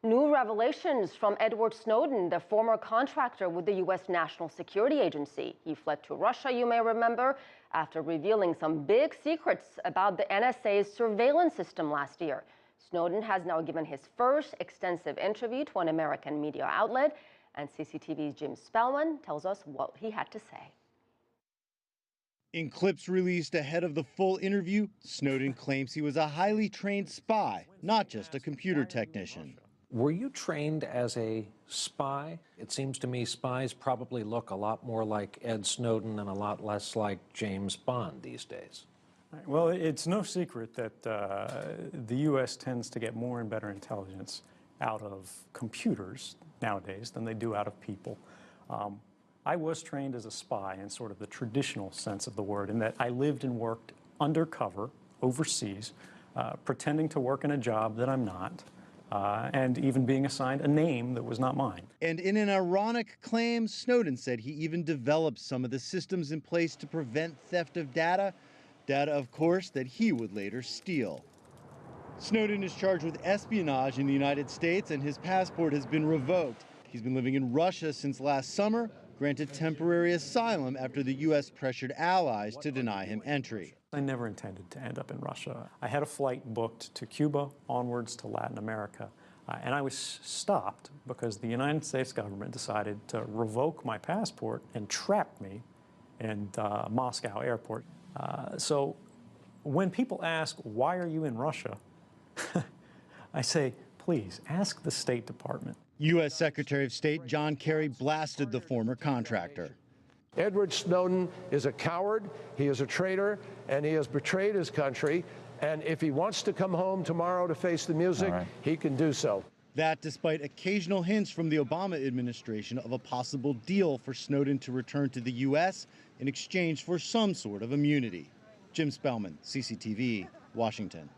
New revelations from Edward Snowden, the former contractor with the US National Security Agency. He fled to Russia, you may remember, after revealing some big secrets about the NSA's surveillance system last year. Snowden has now given his first extensive interview to an American media outlet, and CCTV's Jim Spellman tells us what he had to say. In clips released ahead of the full interview, Snowden claims he was a highly trained spy, not just a computer technician. Were you trained as a spy? It seems to me spies probably look a lot more like Ed Snowden and a lot less like James Bond these days. Well, it's no secret that the U.S. tends to get more and better intelligence out of computers nowadays than they do out of people. I was trained as a spy in sort of the traditional sense of the word, in that I lived and worked undercover overseas, pretending to work in a job that I'm not. And even being assigned a name that was not mine. And in an ironic claim, Snowden said he even developed some of the systems in place to prevent theft of data, of course, that he would later steal. Snowden is charged with espionage in the United States, and his passport has been revoked. He's been living in Russia since last summer, granted temporary asylum after the U.S. pressured allies to deny him entry. I never intended to end up in Russia. I had a flight booked to Cuba, onwards to Latin America, and I was stopped because the United States government decided to revoke my passport and trap me in Moscow airport. So when people ask, why are you in Russia? I say, please, ask the State Department. U.S. Secretary of State John Kerry blasted the former contractor. Edward Snowden is a coward, he is a traitor, and he has betrayed his country. And if he wants to come home tomorrow to face the music, he can do so. That despite occasional hints from the Obama administration of a possible deal for Snowden to return to the U.S. in exchange for some sort of immunity. Jim Spellman, CCTV, Washington.